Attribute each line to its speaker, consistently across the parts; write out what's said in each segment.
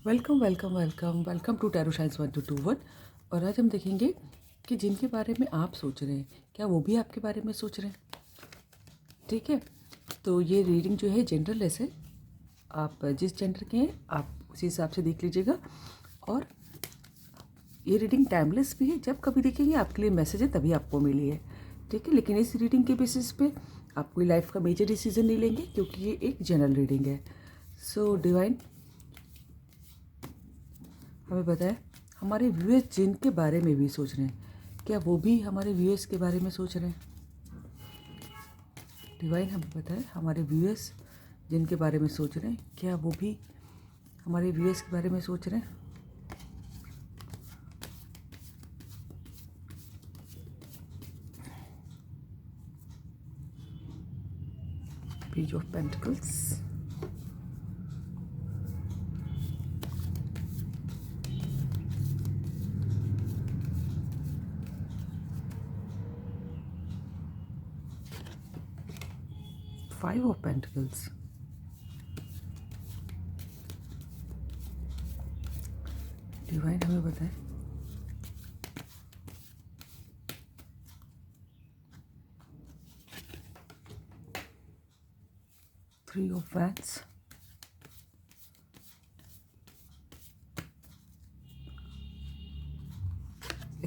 Speaker 1: Welcome welcome welcome welcome to tarot science 1221। और आज हम देखेंगे कि जिनके बारे में आप सोच रहे हैं क्या वो भी आपके बारे में सोच रहे हैं। ठीक है, तो ये रीडिंग जो है जनरल है, आप जिस जेंडर के हैं आप उसी हिसाब से देख लीजिएगा। और ये रीडिंग टाइमलेस भी है, जब कभी देखेंगे आपके लिए मैसेज है तभी आपको मिली है। ठीक है, लेकिन इस रीडिंग के बेसिस पे आप कोई लाइफ का मेजर डिसीजन नहीं लेंगे क्योंकि ये एक जनरल रीडिंग है। सो डिवाइन हमें बताएं हमारे व्यूअर्स जिनके बारे में भी सोच रहे हैं क्या वो भी हमारे व्यूअर्स के बारे में सोच रहे हैं। डिवाइन हमें बताएं हमारे व्यूअर्स जिनके बारे में सोच रहे हैं क्या वो भी हमारे व्यूअर्स के बारे में सोच रहे हैं। Page of pentacles, 5 of pentacles, divine हमें बताएं three of wands,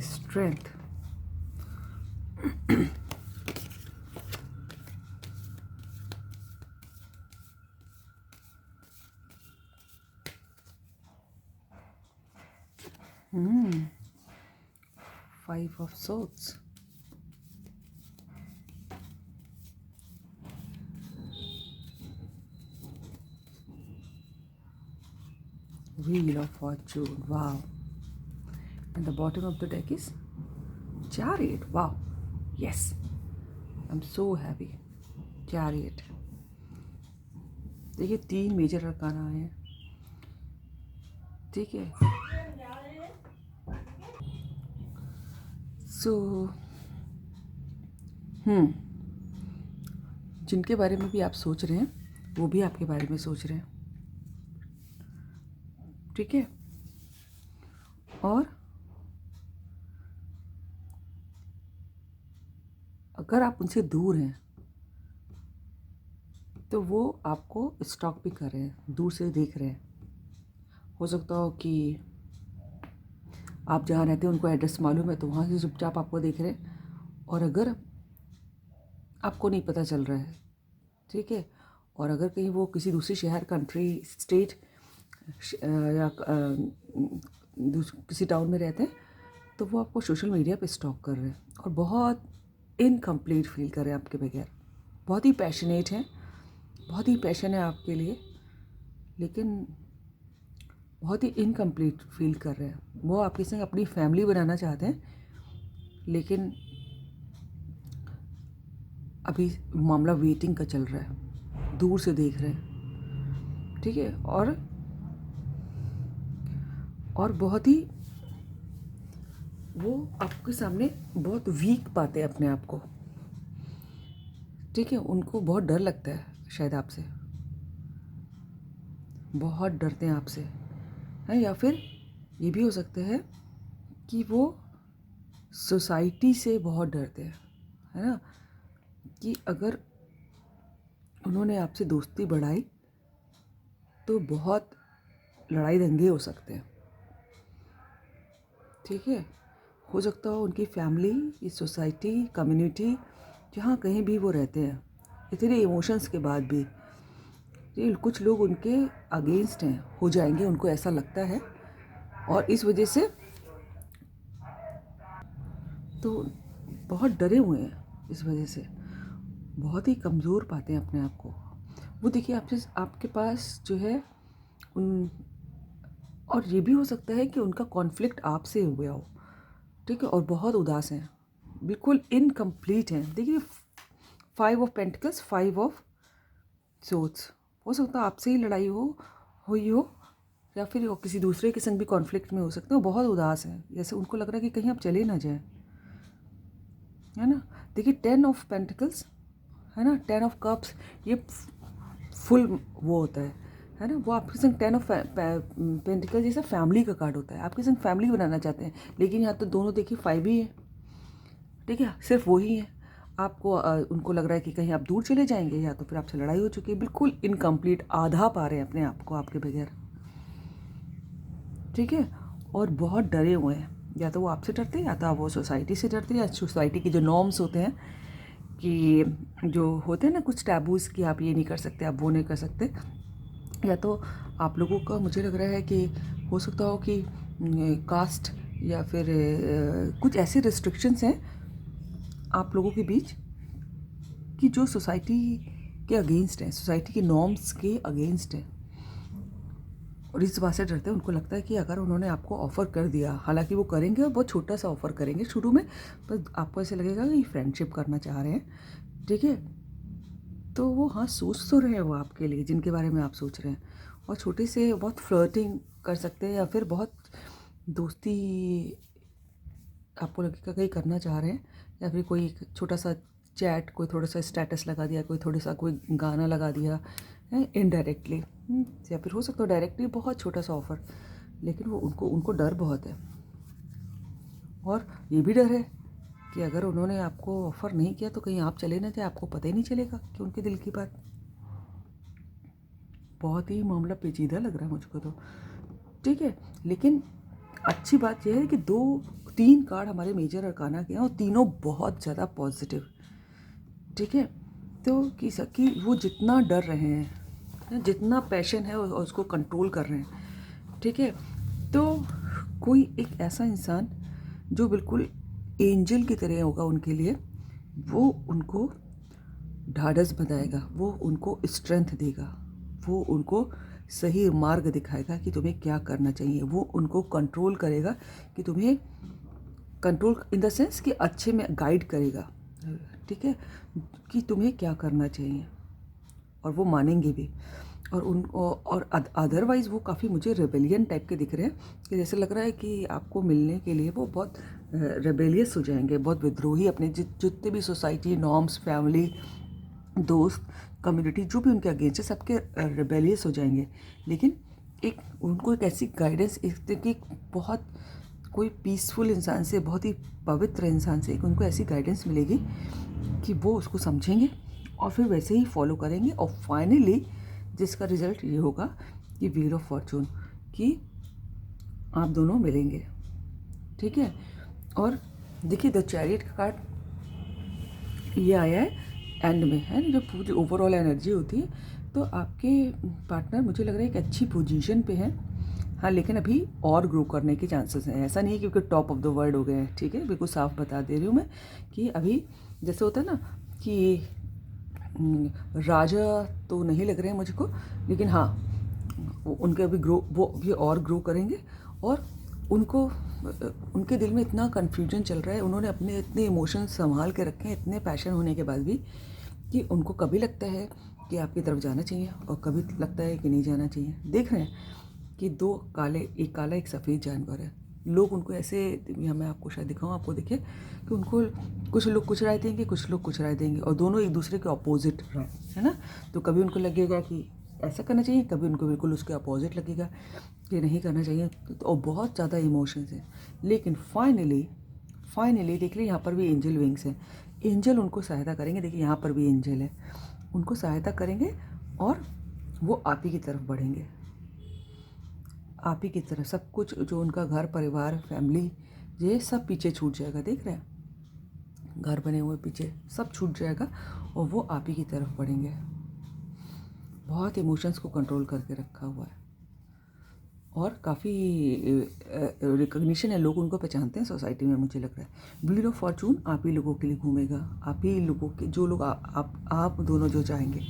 Speaker 1: strength, 5 of swords, wheel of fortune, wow, and the bottom of the deck is chariot, wow, yes, I'm so happy, chariot। देखिए 3 major arcana आए हैं। ठीक है, सो जिनके बारे में भी आप सोच रहे हैं वो भी आपके बारे में सोच रहे हैं। ठीक है, और अगर आप उनसे दूर हैं तो वो आपको स्टॉक भी कर रहे हैं, दूर से देख रहे हैं। हो सकता हो कि आप जहाँ रहते हैं उनको एड्रेस मालूम है तो वहाँ से चुपचाप आपको देख रहे हैं। और अगर आपको नहीं पता चल रहा है, ठीक है, और अगर कहीं वो किसी दूसरे शहर, कंट्री, स्टेट या किसी टाउन में रहते हैं तो वो आपको सोशल मीडिया पे स्टॉक कर रहे हैं और बहुत इनकम्प्लीट फील कर रहे हैं आपके बगैर। बहुत ही पैशनेट हैं, बहुत ही पैशन है आपके लिए, लेकिन बहुत ही इनकम्प्लीट फील कर रहे हैं। वो आपके संग अपनी फैमिली बनाना चाहते हैं, लेकिन अभी मामला वेटिंग का चल रहा है, दूर से देख रहे हैं। ठीक है, और बहुत ही वो आपके सामने बहुत वीक पाते हैं अपने आप को। ठीक है, उनको बहुत डर लगता है शायद आपसे, बहुत डरते हैं आपसे, है, या फिर ये भी हो सकता है कि वो सोसाइटी से बहुत डरते हैं, है ना, कि अगर उन्होंने आपसे दोस्ती बढ़ाई तो बहुत लड़ाई दंगे हो सकते हैं। ठीक है, हो सकता हो उनकी फैमिली, इस सोसाइटी, कम्युनिटी, जहाँ कहीं भी वो रहते हैं, इतने इमोशंस के बाद भी ये कुछ लोग उनके अगेंस्ट हैं, हो जाएंगे, उनको ऐसा लगता है। और इस वजह से तो बहुत डरे हुए हैं, इस वजह से बहुत ही कमज़ोर पाते हैं अपने आप को। वो देखिए आपसे, आपके पास जो है उन, और ये भी हो सकता है कि उनका कॉन्फ्लिक्ट आपसे हो गया हो। ठीक है, और बहुत उदास हैं, बिल्कुल इनकम्प्लीट हैं। देखिए 5 ऑफ पेंटिकल्स, 5 ऑफ सोर्ड्स, हो सकता है आपसे ही लड़ाई हुई हो, या फिर वो किसी दूसरे के संग भी कॉन्फ्लिक्ट में हो सकते हो। बहुत उदास हैं, जैसे उनको लग रहा है कि कहीं आप चले ना जाएं, है ना। देखिए 10 ऑफ पेंटिकल्स, है ना, 10 ऑफ कप्स, ये फुल वो होता है है ना, वो आपके संग 10 ऑफ पेंटिकल जैसा फैमिली का कार्ड होता है, आपके संग फैमिली बनाना चाहते हैं, लेकिन यहाँ तो दोनों देखिए 5 ही है, ठीक है, सिर्फ वही है। आपको उनको लग रहा है कि कहीं आप दूर चले जाएंगे, या तो फिर आपसे लड़ाई हो चुकी है, बिल्कुल इनकम्प्लीट, आधा पा रहे हैं अपने आप को आपके बगैर, ठीक है। और बहुत डरे हुए हैं, या तो वो आपसे डरते हैं, या तो आप वो सोसाइटी से डरते हैं, या सोसाइटी के जो नॉर्म्स होते हैं कि जो होते हैं ना कुछ टैबूज़ कि आप ये नहीं कर सकते, आप वो नहीं कर सकते, या तो आप लोगों का मुझे लग रहा है कि हो सकता हो कि कास्ट या फिर कुछ ऐसे रिस्ट्रिक्शंस हैं आप लोगों के बीच कि जो सोसाइटी के अगेंस्ट हैं, सोसाइटी के नॉर्म्स के अगेंस्ट हैं, और इस बात से डरते हैं। उनको लगता है कि अगर उन्होंने आपको ऑफ़र कर दिया, हालांकि वो करेंगे और बहुत छोटा सा ऑफ़र करेंगे शुरू में, पर आपको ऐसे लगेगा कि फ्रेंडशिप करना चाह रहे हैं, ठीक है, तो वो हाँ सोच तो रहे हैं वो आपके लिए जिनके बारे में आप सोच रहे हैं, और छोटे से बहुत फ्लर्टिंग कर सकते हैं, या फिर बहुत दोस्ती आपको लगेगा कहीं करना चाह रहे हैं, या फिर कोई छोटा सा चैट, कोई थोड़ा सा स्टेटस लगा दिया, कोई थोड़ा सा कोई गाना लगा दिया है इनडायरेक्टली, या फिर हो सकता है डायरेक्टली बहुत छोटा सा ऑफ़र, लेकिन वो उनको डर बहुत है। और ये भी डर है कि अगर उन्होंने आपको ऑफ़र नहीं किया तो कहीं आप चले ना जाए, आपको पता ही नहीं चलेगा कि उनके दिल की बात। बहुत ही मामला पेचीदा लग रहा है मुझको तो, ठीक है। लेकिन अच्छी बात यह है कि 2-3 कार्ड हमारे मेजर अरकाना के हैं, और तीनों बहुत ज़्यादा पॉजिटिव, ठीक है। तो कि वो जितना डर रहे हैं, जितना पैशन है और उसको कंट्रोल कर रहे हैं, ठीक है, तो कोई एक ऐसा इंसान जो बिल्कुल एंजल की तरह होगा उनके लिए, वो उनको ढाढ़स बंधाएगा, वो उनको स्ट्रेंथ देगा, वो उनको सही मार्ग दिखाएगा कि तुम्हें क्या करना चाहिए, वो उनको कंट्रोल करेगा कि तुम्हें कंट्रोल इन द सेंस कि अच्छे में गाइड करेगा, ठीक है, कि तुम्हें क्या करना चाहिए, और वो मानेंगे भी। और अदरवाइज़ वो काफ़ी मुझे रेबेलियन टाइप के दिख रहे हैं, कि जैसे लग रहा है कि आपको मिलने के लिए वो बहुत रेबेलियस हो जाएंगे, बहुत विद्रोही, अपने जितने भी सोसाइटी नॉर्म्स, फैमिली, दोस्त, कम्युनिटी जो भी उनके अगेंस्ट है, सबके रेबेलियस हो जाएंगे। लेकिन एक उनको एक ऐसी गाइडेंस, एक बहुत कोई पीसफुल इंसान से, बहुत ही पवित्र इंसान से एक उनको ऐसी गाइडेंस मिलेगी कि वो उसको समझेंगे और फिर वैसे ही फॉलो करेंगे, और फाइनली जिसका रिज़ल्ट ये होगा कि व्हील ऑफ फॉर्चून, कि आप दोनों मिलेंगे, ठीक है। और देखिए द चैरियट का कार्ड ये आया है एंड में, है ना, जो पूरी ओवरऑल एनर्जी होती है, तो आपके पार्टनर मुझे लग रहा है एक अच्छी पोजीशन पे है, हाँ, लेकिन अभी और ग्रो करने के चांसेस हैं। ऐसा नहीं है क्योंकि टॉप ऑफ द वर्ल्ड हो गए हैं, ठीक है, बिल्कुल साफ बता दे रही हूँ मैं कि अभी जैसे होता है ना कि राजा तो नहीं लग रहे हैं मुझको, लेकिन हाँ उनके अभी वो अभी और ग्रो करेंगे, और उनको उनके दिल में इतना कन्फ्यूजन चल रहा है, उन्होंने अपने इतने इमोशंस संभाल के रखे हैं इतने पैशन होने के बाद भी, कि उनको कभी लगता है कि आपकी तरफ जाना चाहिए और कभी लगता है कि नहीं जाना चाहिए। देख रहे हैं कि दो काले, एक काला एक सफ़ेद जानवर है, लोग उनको ऐसे, मैं आपको शायद दिखाऊँ, आपको दिखे कि उनको कुछ लोग कुछ राय देंगे, कुछ लोग कुछ राय देंगे, और दोनों एक दूसरे के अपोजिट राय, है ना। तो कभी उनको लगेगा कि ऐसा करना चाहिए, कभी उनको बिल्कुल उसके अपोजिट लगेगा कि नहीं करना चाहिए, और बहुत ज़्यादा इमोशंस हैं। लेकिन फाइनली देख रहे यहाँ पर भी एंजल विंग्स हैं, एंजल उनको सहायता करेंगे। देखिए यहाँ पर भी एंजल है, उनको सहायता करेंगे और वो आप ही की तरफ बढ़ेंगे, आप ही की तरफ। सब कुछ जो उनका घर परिवार फैमिली ये सब पीछे छूट जाएगा, देख रहे हैं, घर बने हुए पीछे सब छूट जाएगा, और वो आप ही की तरफ बढ़ेंगे। बहुत इमोशंस को कंट्रोल करके रखा हुआ है, और काफ़ी रिकग्निशन है, लोग उनको पहचानते हैं सोसाइटी में, मुझे लग रहा है। व्हील ऑफ फॉर्चून आप ही लोगों के लिए घूमेगा, आप ही लोगों के, जो लोग आप दोनों जो चाहेंगे,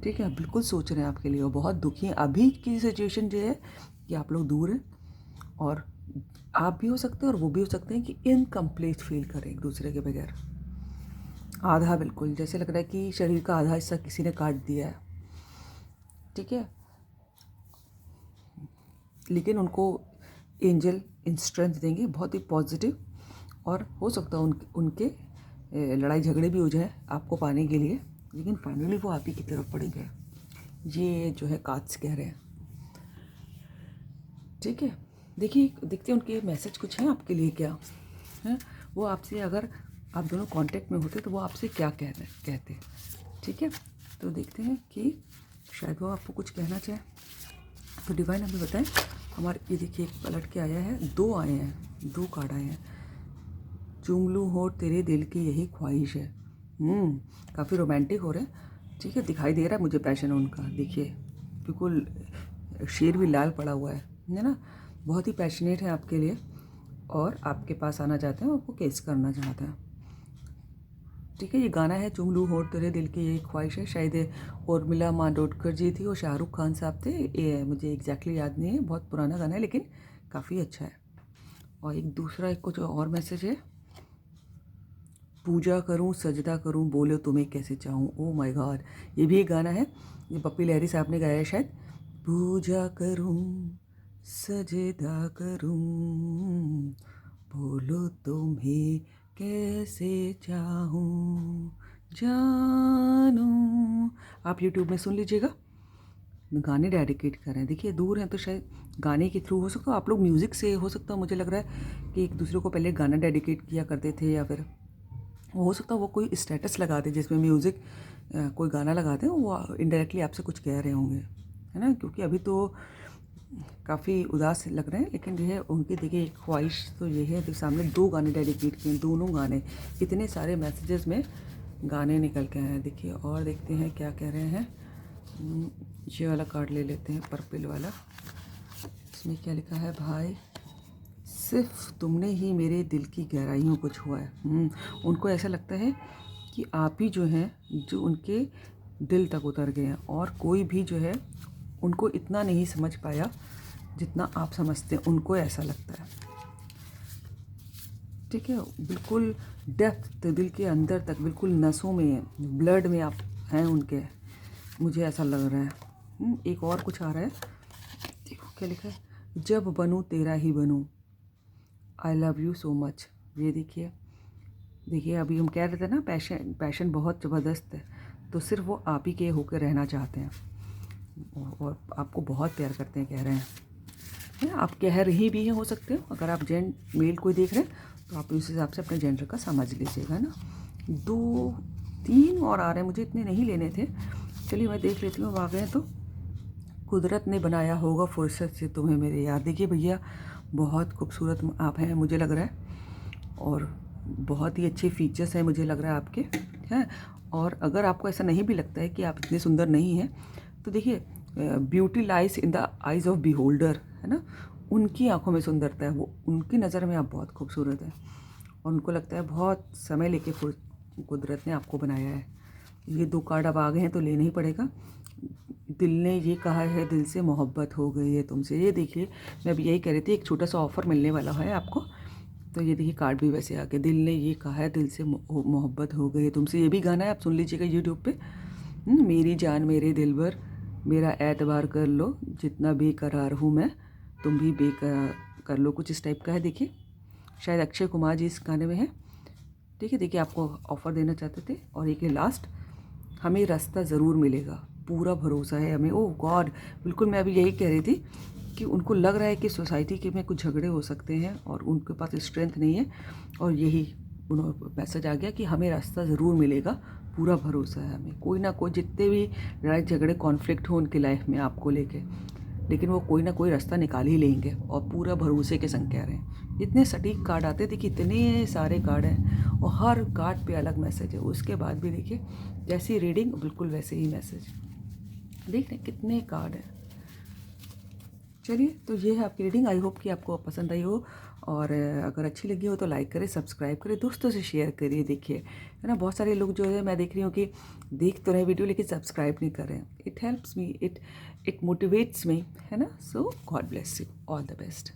Speaker 1: ठीक है, बिल्कुल सोच रहे हैं आपके लिए, और बहुत दुखी हैं। अभी की सिचुएशन जो है कि आप लोग दूर हैं, और आप भी हो सकते हैं और वो भी हो सकते हैं कि इनकम्प्लीट फील करें एक दूसरे के बगैर, आधा, बिल्कुल जैसे लग रहा है कि शरीर का आधा हिस्सा किसी ने काट दिया है, ठीक है। लेकिन उनको एंजल इन स्ट्रेंथ देंगे, बहुत ही पॉजिटिव, और हो सकता है उनके लड़ाई झगड़े भी हो जाए आपको पाने के लिए, लेकिन फाइनली वो आप ही की तरफ पड़ेंगे। ये जो है कार्ड्स कह रहे हैं। ठीक है, देखिए देखते हैं उनके मैसेज कुछ हैं आपके लिए क्या है। वो आपसे अगर आप दोनों कांटेक्ट में होते तो वो आपसे क्या कहते। ठीक है, तो देखते हैं कि शायद वो आपको कुछ कहना चाहे। तो डिवाइन हमें बताएं हमारे, ये देखिए एक पलट के आया है, 2 आए हैं, 2 कार्ड आए हैं। चूम लूँ हो तेरे दिल की यही ख्वाहिश है। काफ़ी रोमांटिक हो रहे हैं। ठीक है, दिखाई दे रहा है मुझे पैशन उनका। देखिए बिल्कुल शेर भी लाल पड़ा हुआ है ना। बहुत ही पैशनेट है आपके लिए और आपके पास आना चाहते हैं, आपको किस करना चाहते हैं। ठीक है, ये गाना है चुम लूँ होठ तेरे दिल की यही ख्वाहिश है। शायद उर्मिला मांडोडकर जी थी और शाहरुख खान साहब थे। ये मुझे एग्जैक्टली याद नहीं है, बहुत पुराना गाना है लेकिन काफ़ी अच्छा है। और एक दूसरा एक कुछ और मैसेज है, पूजा करूं सजदा करूं बोलो तुम्हें कैसे चाहूं। ओ माय गॉड, ये भी एक गाना है, ये पप्पी लहरी साहब ने गाया है शायद। पूजा करूं सजदा करूं बोलो तुम्हें कैसे चाहूं जानू। आप यूट्यूब में सुन लीजिएगा, गाने डेडिकेट कर रहे हैं। देखिए दूर हैं तो शायद गाने के थ्रू हो सकता है, आप लोग म्यूज़िक से हो सकता है। मुझे लग रहा है कि एक दूसरे को पहले गाना डेडिकेट किया करते थे, या फिर हो सकता है वो कोई स्टेटस लगा दे जिसमें म्यूज़िक कोई गाना लगाते हैं, वो इनडायरेक्टली आपसे कुछ कह रहे होंगे, है ना। क्योंकि अभी तो काफ़ी उदास लग रहे हैं, लेकिन ये है उनकी देखिए एक ख्वाहिश तो ये है। तो सामने 2 गाने डेडिकेट किए, दोनों गाने, इतने सारे मैसेजेस में गाने निकल के हैं। देखिए और देखते हैं क्या कह रहे हैं। ये वाला कार्ड ले लेते हैं, पर्पल वाला। इसमें क्या लिखा है, भाई सिर्फ तुमने ही मेरे दिल की गहराइयों को छुआ है। उनको ऐसा लगता है कि आप ही जो हैं जो उनके दिल तक उतर गए हैं, और कोई भी जो है उनको इतना नहीं समझ पाया जितना आप समझते हैं, उनको ऐसा लगता है। ठीक है, बिल्कुल डेप्थ दिल के अंदर तक, बिल्कुल नसों में, ब्लड में आप हैं उनके, मुझे ऐसा लग रहा है। एक और कुछ आ रहा है, देखो क्या लिखा है, जब बनूं तेरा ही बनूं, I love you so much. ये देखिए देखिए अभी हम कह रहे थे ना पैशन बहुत ज़बरदस्त है, तो सिर्फ वो आप ही के होकर रहना चाहते हैं और आपको बहुत प्यार करते हैं, कह रहे हैं। आप कह रही भी हैं, हो सकते हो अगर आप मेल कोई देख रहे हैं तो आप उस हिसाब से अपने जेंडर का समझ लीजिएगा ना। 2 3 और आ रहे हैं, मुझे इतने नहीं लेने थे। चलिए मैं देख लेती हूँ, आ गए तो। कुदरत ने बनाया होगा फुर्सत से तुम्हें मेरे यार। देखिए भैया बहुत खूबसूरत आप हैं मुझे लग रहा है, और बहुत ही अच्छे फीचर्स हैं मुझे लग रहा है आपके, हैं। और अगर आपको ऐसा नहीं भी लगता है कि आप इतने सुंदर नहीं हैं, तो देखिए beauty lies in the eyes of beholder, है ना। उनकी आंखों में सुंदरता है, वो उनकी नज़र में आप बहुत खूबसूरत हैं, और उनको लगता है बहुत समय लेके कुदरत ने आपको बनाया है। ये 2 कार्ड अब आ गए हैं तो लेना ही पड़ेगा। दिल ने ये कहा है दिल से मोहब्बत हो गई है तुमसे। ये देखिए मैं अभी यही कह रही थी, एक छोटा सा ऑफ़र मिलने वाला है आपको। तो ये देखिए कार्ड भी वैसे आ गए, दिल ने ये कहा है दिल से मोहब्बत हो गई है तुमसे। ये भी गाना है, आप सुन लीजिएगा यूट्यूब पे। मेरी जान मेरे दिलबर मेरा एतबार कर लो, जितना बेकरार हूँ मैं तुम भी बेकरार कर लो, कुछ इस टाइप का है। देखिए शायद अक्षय कुमार जी इस गाने में है। ठीक है, देखिए आपको ऑफ़र देना चाहते थे। और एक लास्ट, हमें रास्ता ज़रूर मिलेगा, पूरा भरोसा है हमें। ओह गॉड, बिल्कुल मैं अभी यही कह रही थी कि उनको लग रहा है कि सोसाइटी के में कुछ झगड़े हो सकते हैं और उनके पास स्ट्रेंथ नहीं है, और यही मैसेज आ गया कि हमें रास्ता ज़रूर मिलेगा, पूरा भरोसा है हमें। कोई ना कोई, जितने भी लड़ाई झगड़े कॉन्फ्लिक्ट हो उनकी लाइफ में आपको लेके, लेकिन वो कोई ना कोई रास्ता निकाल ही लेंगे, और पूरा भरोसे के संग कह रहे हैं। इतने सटीक कार्ड आते, देखिए इतने सारे कार्ड हैं और हर कार्ड पे अलग मैसेज है। उसके बाद भी देखिए जैसी रीडिंग बिल्कुल वैसे ही मैसेज। देख रहे हैं कितने कार्ड हैं। चलिए तो ये है आपकी रीडिंग, आई होप कि आपको पसंद आई हो, और अगर अच्छी लगी हो तो लाइक करें, सब्सक्राइब करें, दोस्तों से शेयर करिए। देखिए है ना, बहुत सारे लोग जो है मैं देख रही हूँ कि देख तो रहे वीडियो लेकिन सब्सक्राइब नहीं कर रहे हैं। It helps me, it motivates me, है ना। So God bless you, all the best.